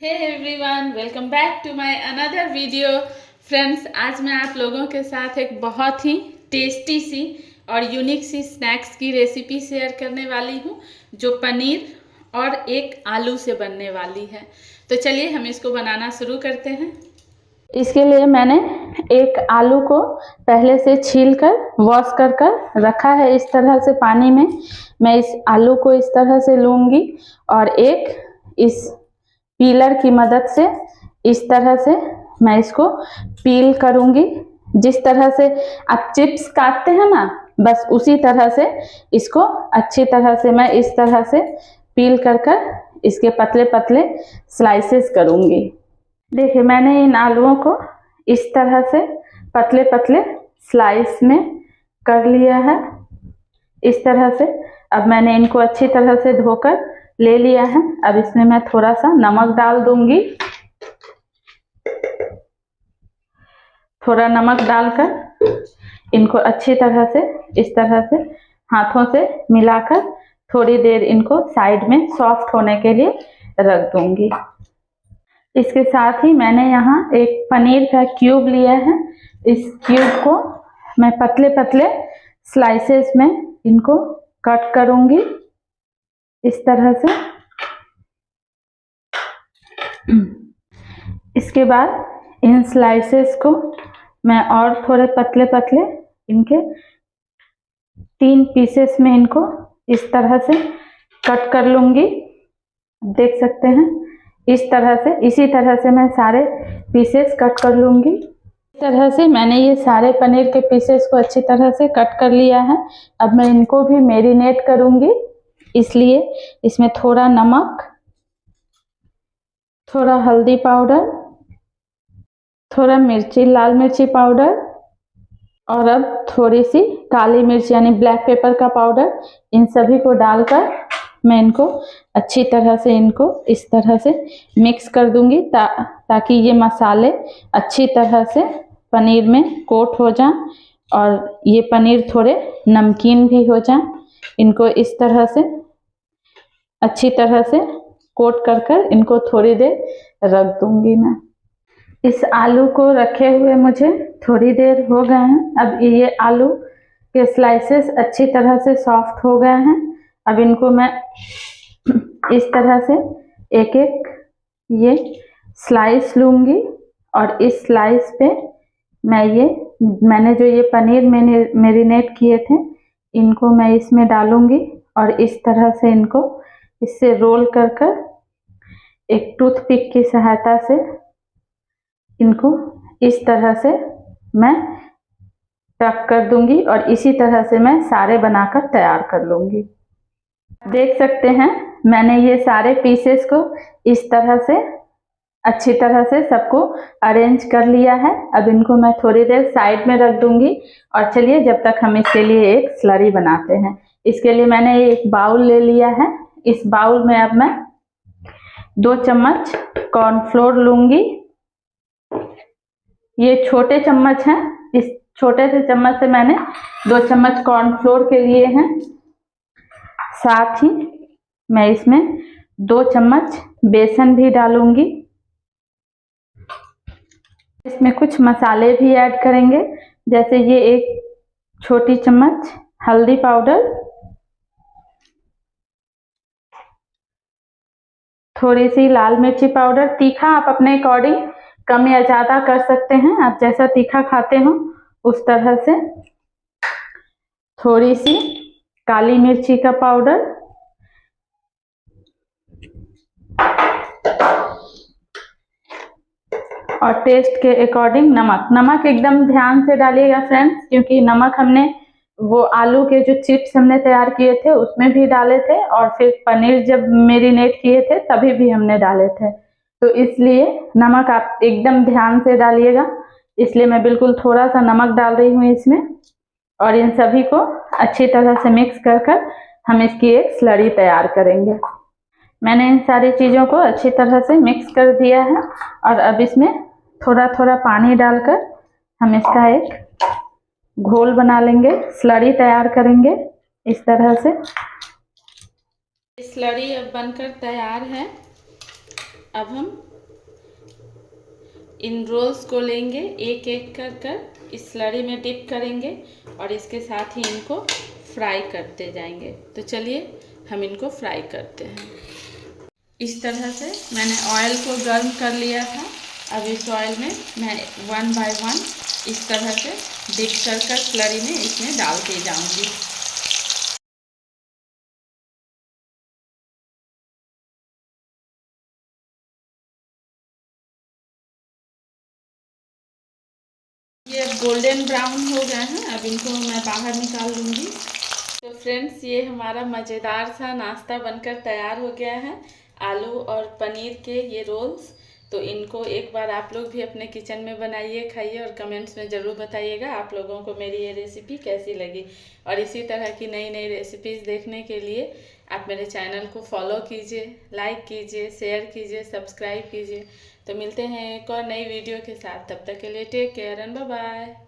Hey everyone, welcome back to my another video. Friends, आज मैं आप लोगों के साथ एक बहुत ही टेस्टी सी और यूनिक सी स्नैक्स की रेसिपी शेयर करने वाली हूँ, जो पनीर और एक आलू से बनने वाली है। तो चलिए हम इसको बनाना शुरू करते हैं। इसके लिए मैंने एक आलू को पहले से छील कर वॉश कर रखा है। इस तरह से पानी में मैं इस आलू को इस तरह से लूँगी और एक इस पीलर की मदद से इस तरह से मैं इसको पील करूंगी। जिस तरह से आप चिप्स काटते हैं ना, बस उसी तरह से इसको अच्छी तरह से मैं इस तरह से पील कर इसके पतले पतले स्लाइसेस करूंगी। देखिए, मैंने इन आलूओं को इस तरह से पतले पतले स्लाइस में कर लिया है। इस तरह से अब मैंने इनको अच्छी तरह से धोकर ले लिया है। अब इसमें मैं थोड़ा सा नमक डाल दूंगी। थोड़ा नमक डालकर इनको अच्छी तरह से इस तरह से हाथों से मिलाकर थोड़ी देर इनको साइड में सॉफ्ट होने के लिए रख दूंगी। इसके साथ ही मैंने यहाँ एक पनीर का क्यूब लिया है। इस क्यूब को मैं पतले पतले स्लाइसेस में इनको कट करूंगी इस तरह से। इसके बाद इन स्लाइसेस को मैं और थोड़े पतले पतले इनके 3 पीसेस में इनको इस तरह से कट कर लूंगी। देख सकते हैं इस तरह से, इसी तरह से मैं सारे पीसेस कट कर लूंगी। इस तरह से मैंने ये सारे पनीर के पीसेस को अच्छी तरह से कट कर लिया है। अब मैं इनको भी मैरिनेट करूंगी, इसलिए इसमें थोड़ा नमक, थोड़ा हल्दी पाउडर, थोड़ा मिर्ची, लाल मिर्ची पाउडर और अब थोड़ी सी काली मिर्च यानी ब्लैक पेपर का पाउडर, इन सभी को डालकर मैं इनको अच्छी तरह से इनको इस तरह से मिक्स कर दूंगी ताकि ये मसाले अच्छी तरह से पनीर में कोट हो जाएं और ये पनीर थोड़े नमकीन भी हो जाएं। इनको इस तरह से अच्छी तरह से कोट कर इनको थोड़ी देर रख दूंगी मैं। इस आलू को रखे हुए मुझे थोड़ी देर हो गए हैं। अब ये आलू के स्लाइसेस अच्छी तरह से सॉफ्ट हो गए हैं। अब इनको मैं इस तरह से एक एक ये स्लाइस लूँगी और इस स्लाइस पे मैंने जो ये पनीर मैरिनेट किए थे इनको मैं इसमें डालूँगी और इस तरह से इनको इससे रोल कर एक टूथपिक की सहायता से इनको इस तरह से मैं टक कर दूंगी और इसी तरह से मैं सारे बनाकर तैयार कर लूंगी। देख सकते हैं मैंने ये सारे पीसेस को इस तरह से अच्छी तरह से सबको अरेंज कर लिया है। अब इनको मैं थोड़ी देर साइड में रख दूंगी और चलिए जब तक हम इसके लिए एक स्लरी बनाते हैं। इसके लिए मैंने एक बाउल ले लिया है। इस बाउल में अब मैं 2 चम्मच कॉर्नफ्लोर लूंगी। ये छोटे चम्मच हैं, इस छोटे से चम्मच से मैंने 2 चम्मच कॉर्नफ्लोर के लिए हैं। साथ ही मैं इसमें 2 चम्मच बेसन भी डालूंगी। इसमें कुछ मसाले भी ऐड करेंगे, जैसे ये एक छोटी चम्मच हल्दी पाउडर, थोड़ी सी लाल मिर्ची पाउडर। तीखा आप अपने अकॉर्डिंग कम या ज़्यादा कर सकते हैं, आप जैसा तीखा खाते हो उस तरह से। थोड़ी सी काली मिर्ची का पाउडर और टेस्ट के अकॉर्डिंग नमक। नमक एकदम ध्यान से डालिएगा फ्रेंड्स, क्योंकि नमक हमने वो आलू के जो चिप्स हमने तैयार किए थे उसमें भी डाले थे और फिर पनीर जब मैरिनेट किए थे तभी भी हमने डाले थे, तो इसलिए नमक आप एकदम ध्यान से डालिएगा। इसलिए मैं बिल्कुल थोड़ा सा नमक डाल रही हूँ इसमें और इन सभी को अच्छी तरह से मिक्स कर हम इसकी एक स्लरी तैयार करेंगे। मैंने इन सारी चीज़ों को अच्छी तरह से मिक्स कर दिया है और अब इसमें थोड़ा थोड़ा पानी डालकर हम इसका एक घोल बना लेंगे, स्लरी तैयार करेंगे इस तरह से। स्लरी अब बनकर तैयार है। अब हम इन रोल्स को लेंगे, एक एक कर इस स्लरी में डिप करेंगे और इसके साथ ही इनको फ्राई करते जाएंगे। तो चलिए हम इनको फ्राई करते हैं। इस तरह से मैंने ऑयल को गर्म कर लिया था। अब इस ऑयल में मैं 1 बाय 1 इस तरह से डिप कर स्लरी में इसमें डालते जाऊंगी। ये अब गोल्डन ब्राउन हो गए हैं, अब इनको मैं बाहर निकाल लूँगी। तो फ्रेंड्स, ये हमारा मज़ेदार सा नाश्ता बनकर तैयार हो गया है, आलू और पनीर के ये रोल्स। तो इनको एक बार आप लोग भी अपने किचन में बनाइए, खाइए और कमेंट्स में ज़रूर बताइएगा आप लोगों को मेरी ये रेसिपी कैसी लगी। और इसी तरह की नई नई रेसिपीज़ देखने के लिए आप मेरे चैनल को फॉलो कीजिए, लाइक कीजिए, शेयर कीजिए, सब्सक्राइब कीजिए। तो मिलते हैं एक और नई वीडियो के साथ, तब तक के लिए take care and bye bye.